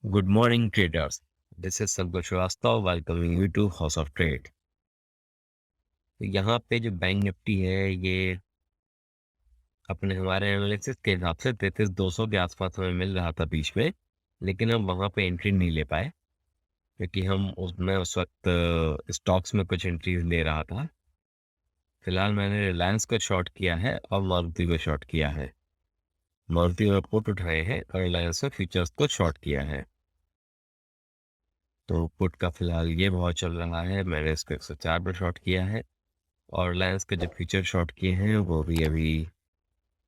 Good morning, traders. This is Santosh Srivastava welcoming you to House of Trade. तो यहाँ पे जो bank Nifty है ये अपने हमारे एनालिसिस के हिसाब से 33,200 के आसपास हमें मिल रहा था बीच में, लेकिन हम वहाँ पे एंट्री नहीं ले पाए क्योंकि हम उसमें उस वक्त स्टॉक्स में कुछ एंट्रीज ले रहा था। फिलहाल मैंने रिलायंस को शॉर्ट किया है और मारुति को शॉर्ट किया है। मारुति में पुट उठाए हैं और रिलायंस में फ्यूचर्स को शॉर्ट किया है। तो पुट का फिलहाल ये बहुत चल रहा है, मैंने इसको 104 पर शॉर्ट किया है और रिलायंस के जो फ्यूचर शॉर्ट किए हैं वो भी अभी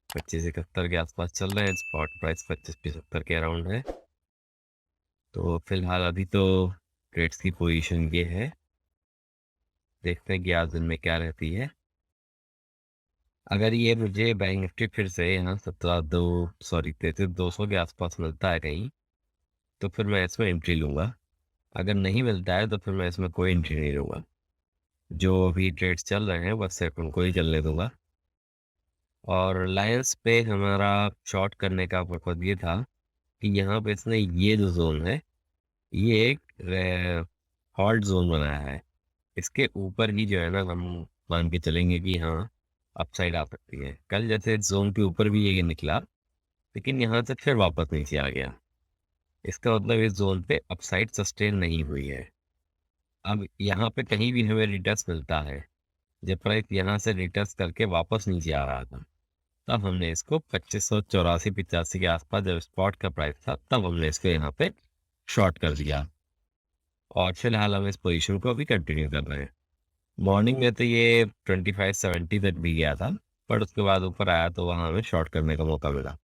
25-71 के आसपास चल रहे हैं। स्पॉट प्राइस 25-75 के अराउंड है। तो फिलहाल अभी तो ट्रेड्स की पोजीशन ये है, देखते हैं कि आज दिन में क्या रहती है। अगर ये मुझे बैंक निफ्टी फिर से यहाँ 33,200 के आसपास मिलता है कहीं, तो फिर मैं इसमें एंट्री लूँगा। अगर नहीं मिलता है तो फिर मैं इसमें कोई एंट्री नहीं लूँगा। जो अभी ट्रेड्स चल रहे हैं बस सिर्फ उनको ही चलने दूंगा। और रिलायंस पे हमारा शॉर्ट करने का पर्पज ये था कि यहाँ पे इसने ये जो जोन है ये एक हॉल्ट जोन बनाया है। इसके ऊपर ही जो है ना हम मान के चलेंगे कि हाँ अपसाइड आ सकती है। कल जैसे जोन के ऊपर भी ये निकला, लेकिन यहाँ से फिर वापस नीचे आ गया। इसका मतलब इस जोन पे अपसाइड सस्टेन नहीं हुई है। अब यहाँ पे कहीं भी हमें रिटर्स मिलता है, जब प्राइस यहाँ से रिटर्स करके वापस नीचे आ रहा था तब हमने इसको 2584-85 के आसपास जब स्पॉट का प्राइस था तब हमने इसको यहाँ पे शॉर्ट कर दिया और फिलहाल हम इस पोजीशन को अभी कंटिन्यू कर रहे हैं। मॉर्निंग में तो ये 2570 तक भी गया था, पर उसके बाद ऊपर आया तो वहाँ हमें शॉर्ट करने का मौका मिला।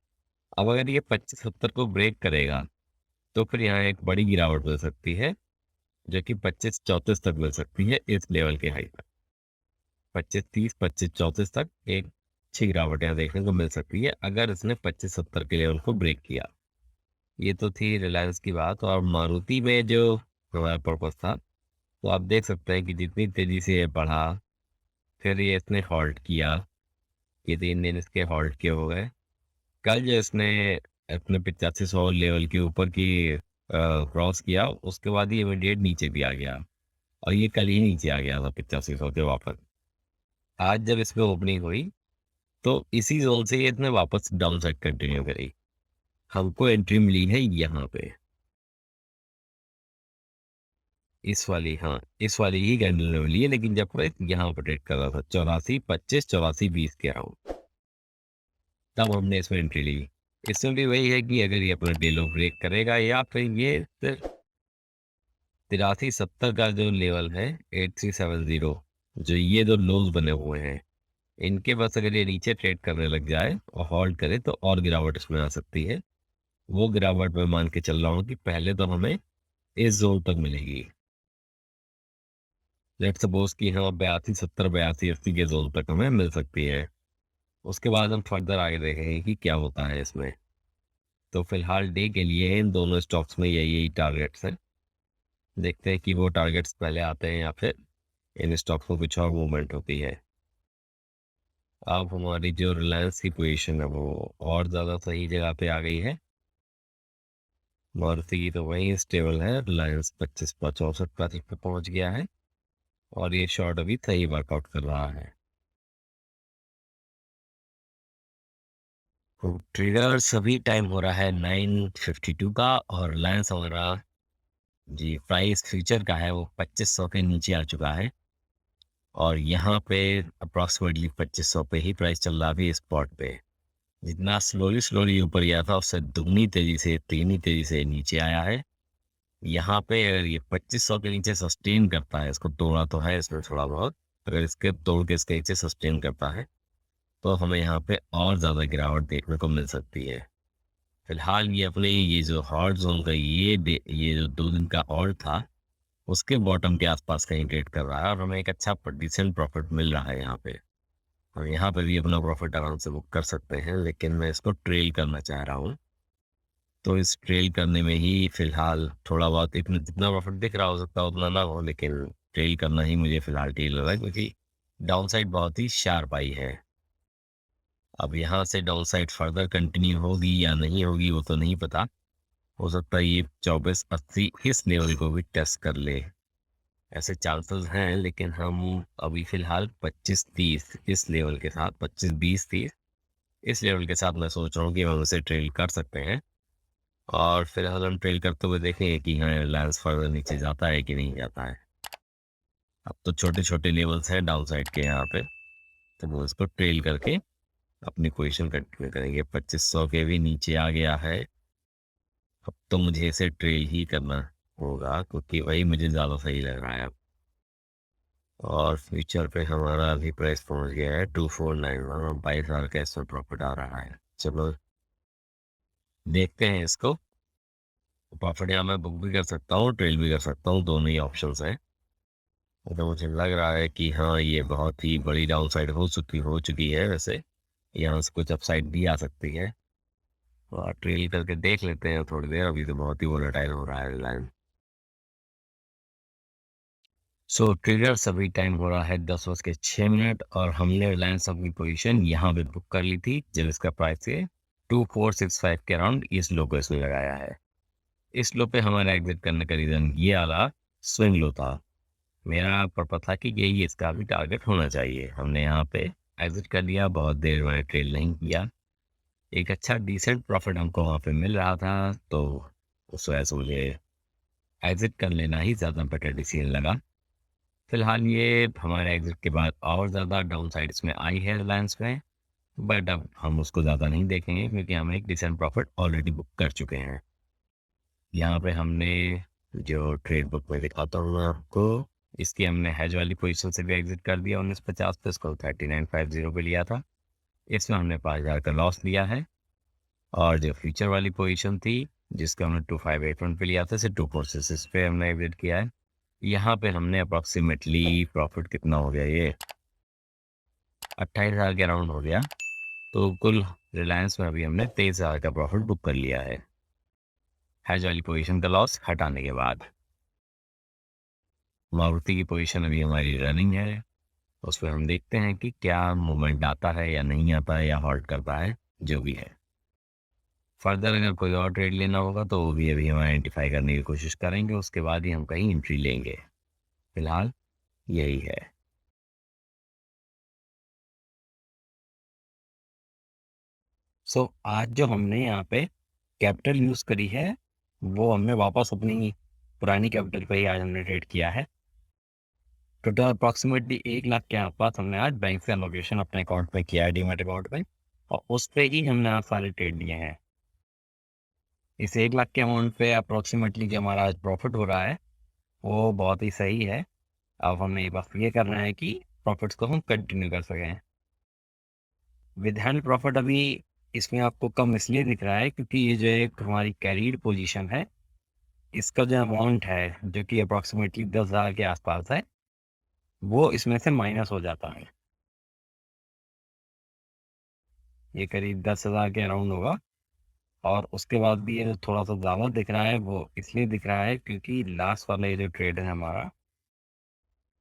अब अगर ये 2570 को ब्रेक करेगा तो फिर यहाँ एक बड़ी गिरावट मिल सकती है, जो कि 2534 तक मिल सकती है इस लेवल के हाई पर। 2530 2534 तक एक अच्छी गिरावट यहाँ देखने को मिल सकती है अगर इसने 2570 के लेवल को ब्रेक किया। ये तो थी रिलायंस की बात। और मारुति में जो हमारा पर्पज था, तो आप देख सकते हैं कि जितनी तेजी से ये बढ़ा फिर ये इसने हॉल्ट किया। ये 3 दिन इसके हॉल्ट के हो गए। कल जो इसने अपने 8500 लेवल के ऊपर की क्रॉस किया उसके बाद ही इमीडिएट नीचे भी आ गया और ये कल ही नीचे आ गया था 8500 के वापस। आज जब इसमें ओपनिंग हुई तो इसी जोन से ये इसने वापस डाउन साइड कंटिन्यू करी। हमको एंट्री मिली है यहाँ पे इस वाली ही कैंडल में मिली है, लेकिन जब प्राइस यहाँ पर ट्रेड कर रहा था 84-25 84-20 के अराउंड, तब हमने इसमें एंट्री ली। इसमें भी वही है कि अगर ये अपना डे लो ब्रेक करेगा या फिर ये 83-70 का जो लेवल है 8370, जो ये दो लोज बने हुए हैं, इनके बस अगर ये नीचे ट्रेड करने लग जाए और होल्ड करे तो और गिरावट इसमें आ सकती है। वो गिरावट मैं मान के चल रहा हूँ कि पहले तो हमें इस जोन तक मिलेगी। लेट्स सपोज कि हम 82-70 82-80 के जोन तक हमें मिल सकती है। उसके बाद हम फर्दर आगे देखेंगे कि क्या होता है इसमें। तो फिलहाल डे के लिए इन दोनों स्टॉक्स में यही टारगेट्स हैं। देखते हैं कि वो टारगेट्स पहले आते हैं या फिर इन स्टॉक्स में कुछ और मूवमेंट होती है। अब हमारी जो रिलायंस की पोजीशन है वो और ज़्यादा सही जगह पे आ गई है। मारुति की तो वहीं स्टेबल है। रिलायंस 25-64 पे पहुंच गया है और ये शॉर्ट अभी सही वर्कआउट कर रहा है। तो ट्रिगर्स अभी टाइम हो रहा है 9:52 का और रिलायंस हमारा जी प्राइस फ्यूचर का है वो 2500 के नीचे आ चुका है और यहाँ पे अप्रॉक्सीमेटली 2500 पे ही प्राइस चल रहा है स्पॉट पे। जितना स्लोली स्लोली ऊपर गया था उससे दुगनी तेजी से 3 तेजी से नीचे आया है। यहाँ पे अगर ये 2500 के नीचे सस्टेन करता है, इसको तोड़ा तो है इसमें थोड़ा बहुत, अगर इसके तोड़ के इसके नीचे सस्टेन करता है तो हमें यहाँ पे और ज़्यादा गिरावट देखने को मिल सकती है। फिलहाल ये अपने ये जो हॉट जोन का ये जो 2 दिन का और था उसके बॉटम के आसपास कहीं ट्रेड कर रहा है और हमें एक अच्छा डिसेंट प्रॉफिट मिल रहा है यहाँ पे। हम यहाँ पे भी अपना प्रॉफिट आराम से बुक कर सकते हैं, लेकिन मैं इसको ट्रेल करना चाह रहा हूँ। तो इस ट्रेल करने में ही फिलहाल थोड़ा बहुत इतना जितना प्रॉफिट दिख रहा हो सकता है उतना ना हो, लेकिन ट्रेल करना ही मुझे फिलहाल ठीक लग रहा है क्योंकि डाउन साइड बहुत ही शार्प आई है। अब यहाँ से डाउन साइड फर्दर कंटिन्यू होगी या नहीं होगी वो तो नहीं पता, हो सकता है ये 2480 इस लेवल को भी टेस्ट कर ले, ऐसे चांसेस हैं। लेकिन हम अभी फिलहाल 2530 इस लेवल के साथ, 2520-30 इस लेवल के साथ मैं सोच रहा हूँ कि हम उसे ट्रेल कर सकते हैं। और फिलहाल हम ट्रेल करते हुए देखेंगे कि हाँ रिलायंस फर्दर नीचे जाता है कि नहीं जाता है। अब तो छोटे छोटे लेवल्स हैं डाउन साइड के यहाँ पे, तो वो इसको ट्रेल करके अपनी पोजीशन कंटिन्यू करेंगे। 2500 के भी नीचे आ गया है। अब तो मुझे इसे ट्रेल ही करना होगा क्योंकि वही मुझे ज़्यादा सही लग रहा है अब। और फ्यूचर पे हमारा अभी प्राइस पहुंच गया है 2491 और 22,000 का इसमें प्रॉफिट आ रहा है। चलो देखते हैं इसको। प्रॉफिट यहाँ मैं बुक भी कर सकता हूँ, ट्रेल भी कर सकता हूँ, दोनों ही ऑप्शंस हैं। तो मुझे लग रहा है कि हाँ ये बहुत ही बड़ी डाउन साइड हो चुकी है। वैसे यहाँ से कुछ अपसाइड भी आ सकती है, और ट्रेल करके देख लेते हैं थोड़ी देर। अभी तो बहुत ही वोलेटाइल हो रहा है रिलायंस। सो ट्रेडर्स अभी टाइम हो रहा है 10:06 और हमने रिलायंस अपनी पोजीशन यहाँ पे बुक कर ली थी जब इसका प्राइस है 2465 के अराउंड इस लो को इसने लगाया है। इस लो पे हमारा एग्जिट करने का रीज़न ये वाला स्विंग लो था। मेरा पर्पस था कि यही इसका भी टारगेट होना चाहिए। हमने यहाँ पे एग्जिट कर लिया, बहुत देर मैंने ट्रेड नहीं किया। एक अच्छा डिसेंट प्रॉफिट हमको वहाँ पे मिल रहा था, तो उस वजह से मुझे एग्जिट कर लेना ही ज़्यादा बेटर डिसीजन लगा। फिलहाल ये हमारे एग्जिट के बाद और ज़्यादा डाउन साइड इसमें आई है रिलायंस में, बट अब हम उसको ज़्यादा नहीं देखेंगे क्योंकि हम एक डिसेंट प्रॉफिट ऑलरेडी बुक कर चुके हैं। यहाँ पे हमने जो ट्रेड बुक में दिखाता हूँ मैं आपको, इसकी हमने हेज वाली पोजीशन से भी एग्जिट कर दिया 1950 पे, इसको 3950 पे लिया था। इसमें हमने 5,000 का लॉस लिया है। और जो फ्यूचर वाली पोजीशन थी जिसको हमने 2581 पे लिया था, इसे 246 पे हमने एग्जिट किया है। यहाँ पे हमने अप्रॉक्सीमेटली प्रॉफिट कितना हो गया, ये 28,000 के अराउंड हो गया। तो कुल रिलायंस में अभी हमने 23,000 का प्रॉफिट बुक कर लिया है हेज वाली पोजीशन का लॉस हटाने के बाद। मारुति की पोजीशन अभी हमारी रनिंग है, उस पर हम देखते हैं कि क्या मूवमेंट आता है या नहीं आता है या हॉल्ट करता है, जो भी है। फर्दर अगर कोई और ट्रेड लेना होगा तो वो भी अभी हम आइडेंटिफाई करने की कोशिश करेंगे, उसके बाद ही हम कहीं एंट्री लेंगे। फिलहाल यही है। आज जो हमने यहाँ पे कैपिटल यूज़ करी है वो हमने वापस अपनी पुरानी कैपिटल पे ही आज हमने ट्रेड किया है। टोटल अप्रॉक्सीमेटली 1 लाख के आसपास हमने आज बैंक से अलोकेशन अपने अकाउंट में किया है, डीमैट अकाउंट में, और उस पे ही हमने आज सारे ट्रेड लिए हैं। इस 1 लाख के अमाउंट पे अप्रॉक्सीमेटली जो हमारा आज प्रॉफिट हो रहा है वो बहुत ही सही है। अब हमें बस ये करना है कि प्रॉफिट्स को हम कंटिन्यू कर सकें। विद हैंड प्रॉफिट अभी इसमें आपको कम इसलिए दिख रहा है क्योंकि ये जो एक हमारी कैरीड पोजीशन है, इसका जो अमाउंट है जो कि अप्रॉक्सीमेटली 10,000 के आसपास है, वो इसमें से माइनस हो जाता है। ये करीब 10,000 के अराउंड होगा। और उसके बाद भी ये जो थोड़ा सा ज़्यादा दिख रहा है वो इसलिए दिख रहा है क्योंकि लास्ट वाला ये जो ट्रेड है हमारा,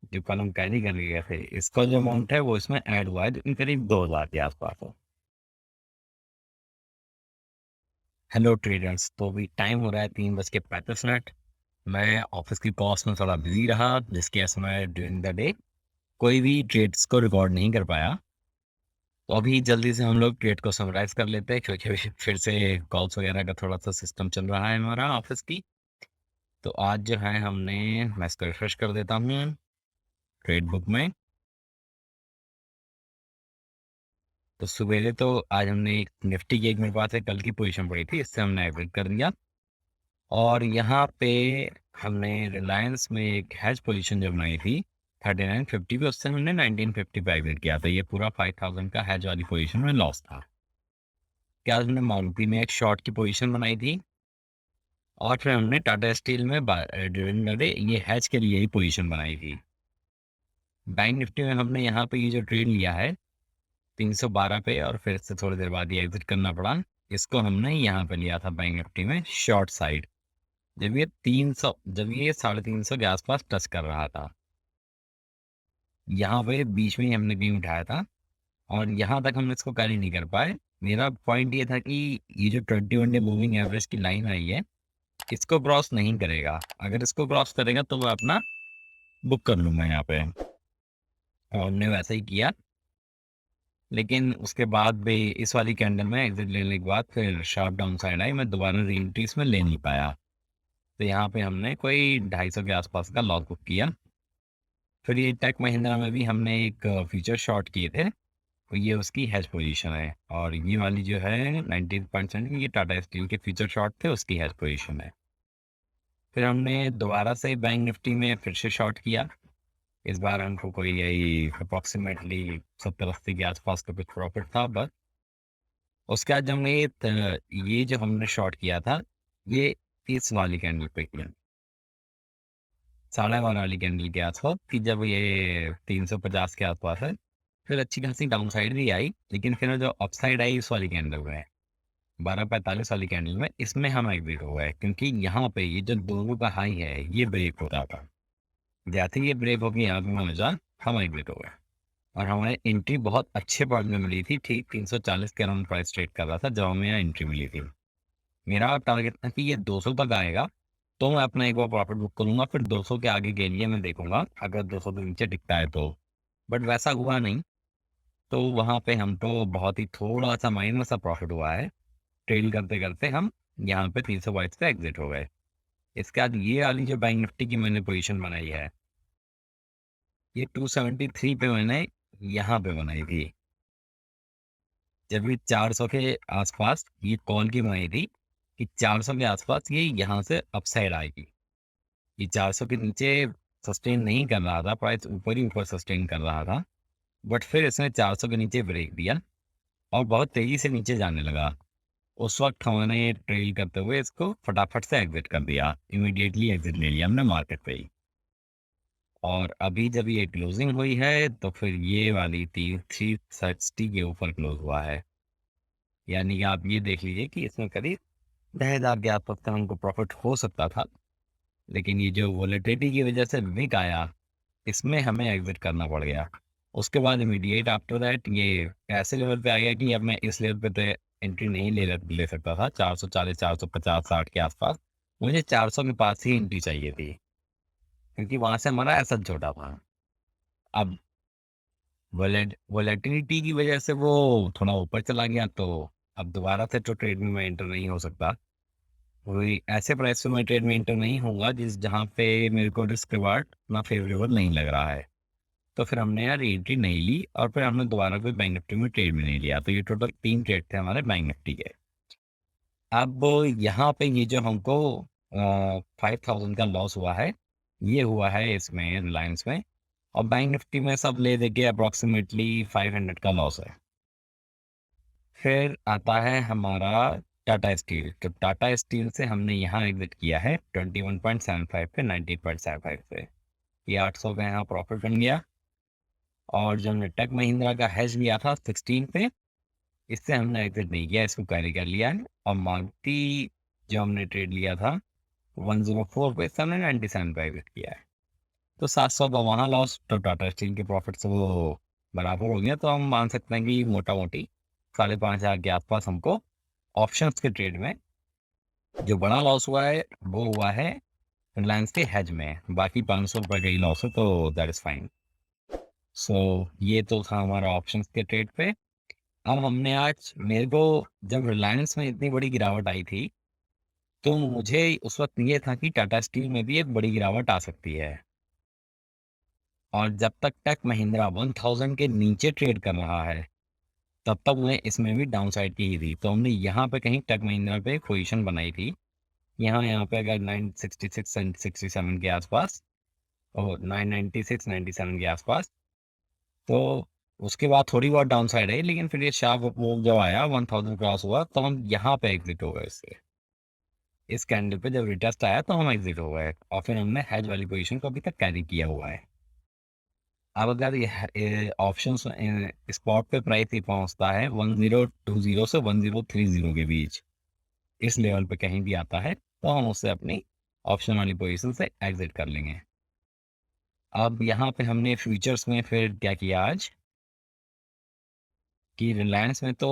जो कल हम कैरी कर गए थे, इसका जो अमाउंट है वो इसमें ऐड हुआ है, जो करीब 2,000 के आसपास है। हेलो ट्रेडर्स, तो अभी टाइम हो रहा है 3:35। मैं ऑफिस की कॉल्स में थोड़ा बिजी रहा, जिसकी वजह से मैं ड्यूरिंग द डे कोई भी ट्रेड्स को रिकॉर्ड नहीं कर पाया। तो अभी जल्दी से हम लोग ट्रेड को समराइज कर लेते हैं क्योंकि अभी फिर से कॉल्स वगैरह का थोड़ा सा सिस्टम चल रहा है हमारा ऑफिस की। तो आज जो है हमने, मैं इसको रिफ्रेश कर देता हूँ ट्रेड बुक में। तो सवेरे तो आज हमने एक निफ्टी की, एक मेरे पास एक कल की पोजीशन पड़ी थी, इससे हमने एग्जिट कर दिया। और यहाँ पे हमने रिलायंस में एक हैज पोजीशन जो बनाई थी 3950 पे, उससे हमने 1950 पे एग्जिट किया था। ये पूरा 5,000 का हैज वाली पोजीशन में लॉस था। क्या हमने मारुति में एक शॉर्ट की पोजीशन बनाई थी, और फिर हमने टाटा स्टील में ड्यूरिंग द डे ये हैज के लिए ही पोजीशन बनाई थी। बैंक निफ्टी में हमने यहाँ पे ये जो ट्रेड लिया है 312 पे, और फिर से थोड़ी देर बाद ये एग्जिट करना पड़ा। इसको हमने यहाँ पे लिया था बैंक निफ्टी में शॉर्ट साइड, जब ये 350 के आसपास टच कर रहा था। यहाँ पे बीच में ही हमने कहीं उठाया था और यहाँ तक हम इसको कैरी नहीं कर पाए। मेरा पॉइंट ये था कि ये जो 21 डे मूविंग एवरेज की लाइन आई है, इसको क्रॉस नहीं करेगा। अगर इसको क्रॉस करेगा तो मैं अपना बुक कर लूँगा यहाँ पे, और हमने वैसा ही किया। लेकिन उसके बाद भी इस वाली कैंडल में एग्जिट लेने के बाद फिर शार्प डाउन साइड आई, मैं दोबारा री एंट्री इसमें ले नहीं पाया। तो यहाँ पे हमने कोई 250 के आसपास का लॉस बुक किया। फिर ये टेक महिंद्रा में भी हमने एक फ्यूचर शॉर्ट किए थे, तो ये उसकी हेज पोजीशन है। और ये वाली जो है 90% ये टाटा स्टील के फ्यूचर शॉर्ट थे, उसकी हेज पोजीशन है। फिर हमने दोबारा से बैंक निफ्टी में फिर से शॉर्ट किया। इस बार हमको कोई यही अप्रॉक्सीमेटली 70-80 के आसपास का कुछ प्रॉफिट था बस। उसके बाद जब हमने ये जो हमने शॉर्ट किया था, ये इस वाली कैंडल पे किया, 12.5 वाली कैंडल के आसपास कि जब ये 350 के आसपास है। फिर अच्छी खासी डाउन साइड भी आई, लेकिन फिर जो अप साइड आई इस वाली कैंडल में 12.45 वाली कैंडल में, इसमें हम एग्जिट हो गए, क्योंकि यहाँ पे ये जो दोनों का हाई है ये ब्रेक हो रहा था। जैसे ये ब्रेक हो गया यहाँ पे हमेशा हम एग्जिट हो गए, और हमारे एंट्री बहुत अच्छे पॉइंट में मिली थी। ठीक 340 के अराउंड प्राइस ट्रेड कर रहा था जब हमें यहाँ एंट्री मिली थी। मेरा टारगेट था कि ये 200 तक आएगा तो मैं अपना एक बार प्रॉफिट बुक करूंगा, फिर 200 के आगे के लिए मैं देखूंगा अगर 200 के नीचे टिकता है तो। बट वैसा हुआ नहीं, तो वहाँ पे हम तो बहुत ही थोड़ा सा माइनर सा प्रॉफिट हुआ है। ट्रेड करते करते हम यहाँ पे 322 पे एग्जिट हो गए। इसके बाद ये वाली जो बैंक निफ्टी की मैंने पोजीशन बनाई है, ये 273 पे मैंने यहाँ पे बनाई थी। जब ये 400 के आसपास ये कॉल की बनाई थी कि 400 के आसपास ये यहाँ से अपसाइड आएगी। ये 400 के नीचे सस्टेन नहीं कर रहा था, प्राइस ऊपर ही ऊपर सस्टेन कर रहा था। बट फिर इसने 400 के नीचे ब्रेक दिया और बहुत तेज़ी से नीचे जाने लगा। उस वक्त हमने ट्रेल करते हुए इसको फटाफट से एग्जिट कर दिया, इमीडिएटली एग्जिट ले लिया हमने मार्केट पे ही। और अभी जब ये क्लोजिंग हुई है तो फिर ये वाली 360 के ऊपर क्लोज हुआ है। यानी कि आप ये देख लीजिए कि इसमें करीब 10,000 के आसपास का हमको प्रॉफिट हो सकता था, लेकिन ये जो वोलेटिलिटी की वजह से विक आया, इसमें हमें एग्जिट करना पड़ गया। उसके बाद इमीडिएट आफ्टर दैट ये ऐसे लेवल पे आ गया कि अब मैं इस लेवल पे तो एंट्री नहीं ले सकता था। 440, 450, 60 के आसपास मुझे 400 के पास ही एंट्री चाहिए थी, क्योंकि वहाँ से हमारा ऐसा छोटा था। अब वोलेटिलिटी की वजह से वो थोड़ा ऊपर चला गया, तो अब दोबारा से तो ट्रेड में मैं एंटर नहीं हो सकता। वही ऐसे प्राइस पे मैं ट्रेड में एंटर नहीं होऊंगा जहाँ पे मेरे को रिस्क रिवार्ड उतना फेवरेबल नहीं लग रहा है। तो फिर हमने यार एंट्री नहीं ली, और फिर हमने दोबारा कोई बैंक निफ्टी में ट्रेड में नहीं लिया। तो ये टोटल 3 ट्रेड थे हमारे बैंक निफ्टी के। अब यहाँ पे ये जो हमको 5,000 का लॉस हुआ है, ये हुआ है इसमें रिलायंस में, और बैंक निफ्टी में सब ले दे के अप्रॉक्सीमेटली 500 का लॉस है। फिर आता है हमारा टाटा स्टील। तो टाटा स्टील से हमने यहाँ एग्जिट किया है 21.75 पे, 19.75 पे। ये 800 का यहाँ प्रॉफिट बन गया। और जो हमने टेक महिंद्रा का हेज लिया था 16 पे, इससे हमने एग्जिट नहीं किया, इसको कैरी कर लिया है। और मारुति जो हमने ट्रेड लिया था 104 पे, इससे हमने 97 पे एग्जिट किया है। तो 700 का वहाँ लॉस, तो टाटा स्टील के प्रॉफिट से वो बराबर हो गया। तो हम मान सकते हैं कि मोटा मोटी 5,500 के आसपास हमको ऑप्शंस के ट्रेड में जो बड़ा लॉस हुआ है वो हुआ है रिलायंस के हेज में। बाकी 500 रुपये का ही लॉस है, तो दैट इज़ फाइन। सो ये तो था हमारा ऑप्शंस के ट्रेड पे। अब हमने आज, मेरे को जब रिलायंस में इतनी बड़ी गिरावट आई थी, तो मुझे उस वक्त ये था कि टाटा स्टील में भी एक बड़ी गिरावट आ सकती है। और जब तक टेक महिंद्रा 1000 के नीचे ट्रेड कर रहा है, तब तक उन्हें इसमें भी डाउन साइड की ही थी। तो हमने यहाँ पे कहीं टेक महिंद्रा पे पोजीशन बनाई थी। यहाँ पे अगर 966 एंड 67 के आसपास, और 996 97 के आसपास, तो उसके बाद थोड़ी बहुत डाउन साइड है। लेकिन फिर ये शार्प मूव जब आया 1000 क्रॉस हुआ, तो हम यहाँ पे एग्जिट हो गए इससे। इस कैंडल पे जब रिटेस्ट आया तो हम एग्जिट हो गए, और फिर हमने हेज वाली पोजीशन को अभी तक कैरी किया हुआ है। अब अगर ये ऑप्शन स्पॉट पे प्राइस ही पहुंचता है 1020 से 1030 के बीच, इस लेवल पे कहीं भी आता है, तो हम उससे अपनी ऑप्शन वाली पोजीशन से एग्जिट कर लेंगे। अब यहाँ पे हमने फ्यूचर्स में फिर क्या किया आज कि रिलायंस में तो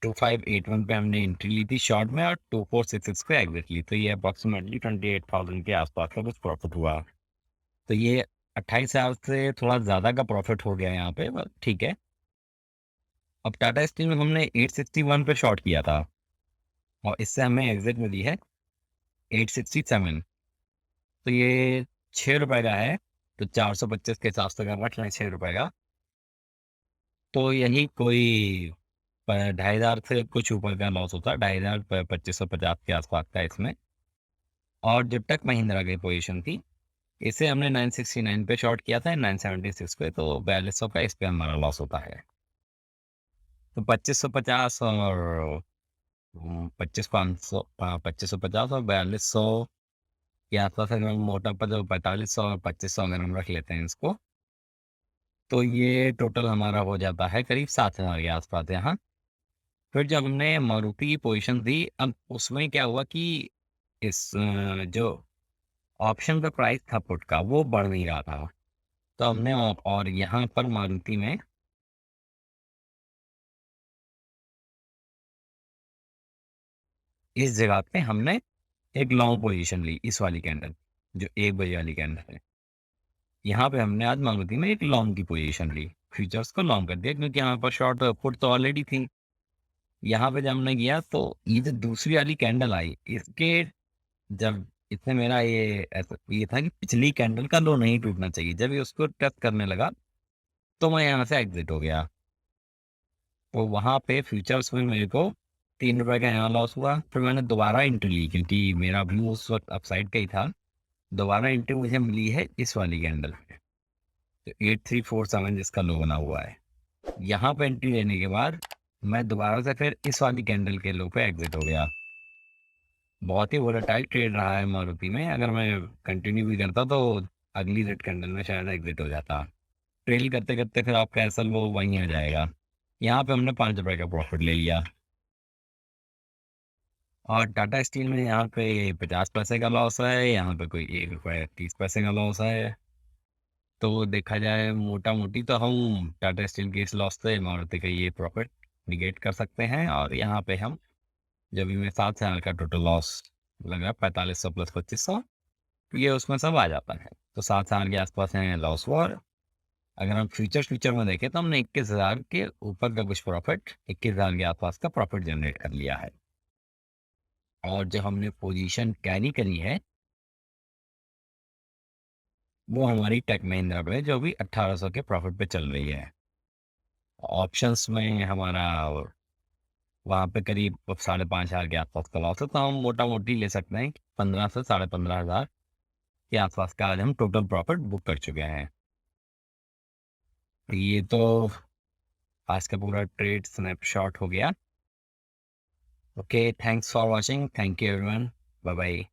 2581 पे हमने एंट्री ली थी शॉर्ट में और 2466 पे एग्जिट ली, तो ये अप्रॉक्सीमेटली 28,000 के आसपास का कुछ प्रॉफिट हुआ। तो ये 28,000 से थोड़ा ज़्यादा का प्रॉफिट हो गया यहाँ पे, बट ठीक है। अब टाटा स्टील में हमने 861 पे शॉर्ट किया था और इससे हमें एग्जिट मिली है 867। तो ये 6 रुपए का है, तो 425 के हिसाब से अगर रख लें 6 रुपए का, तो यही कोई 2,500 से कुछ ऊपर का लॉस होता है, 2,500 2550 के आसपास का इसमें। और जब तक महिंद्रा की पोजीशन थी, इसे हमने 969 पे शॉर्ट किया था, 976 पे, तो 4200 का इस पे हमारा लॉस होता है। तो 2550 और 25,500, 2550 और 4200 के आसपास अगर हम मोटा पर 4500 और 2500 अगर हम रख लेते हैं इसको, तो ये टोटल हमारा हो जाता है करीब 7,000 के आसपास यहाँ। फिर जब हमने मारुति की पोजीशन दी, अब उसमें क्या हुआ कि इस जो ऑप्शन का प्राइस था पुट का, वो बढ़ नहीं रहा था। तो हमने और यहाँ पर मारुति में इस जगह पे हमने एक लॉन्ग पोजीशन ली, इस वाली कैंडल, जो 1 बजे वाली कैंडल है। यहाँ पे हमने आज मारुति में एक लॉन्ग की पोजीशन ली, फ्यूचर्स को लॉन्ग कर दिया, क्योंकि यहाँ पर शॉर्ट पुट तो ऑलरेडी थी। यहाँ पे जब हमने किया तो ये जो दूसरी वाली कैंडल आई, इसके जब इसमें मेरा ये था कि पिछली कैंडल का लो नहीं टूटना चाहिए। जब ये उसको टच करने लगा, तो मैं यहाँ से एग्जिट हो गया। तो वहाँ पे फ्यूचर्स में मेरे को 3 रुपए का यहाँ लॉस हुआ। फिर मैंने दोबारा एंट्री ली, क्योंकि मेरा व्यू उस वक्त अपसाइड का ही था। दोबारा एंट्री मुझे मिली है इस वाली कैंडल में, तो 8347 जिसका लो बना हुआ है। यहाँ पे एंट्री लेने के बाद मैं दोबारा से फिर इस वाली कैंडल के लो पे एग्जिट हो गया। बहुत ही वोलेटाइल ट्रेड रहा है मारुति में। अगर मैं कंटिन्यू भी करता तो अगली रेड कैंडल में शायद एग्जिट हो जाता। ट्रेल करते करते फिर आपका असल वो वहीं आ जाएगा। यहाँ पे हमने 5 रुपए का प्रॉफिट ले लिया। और टाटा स्टील में यहाँ पे 50 पैसे का लॉस है, यहाँ पे कोई 1 रुपये 30 पैसे का लॉस है। तो देखा जाए मोटा मोटी, तो हम टाटा स्टील के इस लॉस से मारुति का ये प्रॉफिट निगेट कर सकते हैं। और यहाँ पे हम जब भी में 7,000 का टोटल लॉस लगा, 4500 प्लस 2500, तो ये उसमें सब आ जाता है। तो 7,000 के आसपास है लॉस हुआ। और अगर हम फ्यूचर में देखें तो हमने 21,000 के ऊपर का कुछ प्रॉफिट, 21,000 के आसपास का प्रॉफिट जनरेट कर लिया है। और जो हमने पोजीशन कैरी करी है, वो हमारी टेक महिंद्रा पे, जो भी 1800 के प्रॉफिट पे चल रही है। ऑप्शंस में हमारा वहाँ पे करीब 5,500 के आसपास का लॉस है, तो हम मोटा मोटी ले सकते हैं 15 से 15,500 के आसपास का आज हम टोटल प्रॉफिट बुक कर चुके हैं। ये तो आज का पूरा ट्रेड स्नैपशॉट हो गया। Okay, thanks for watching, thank you everyone, bye bye.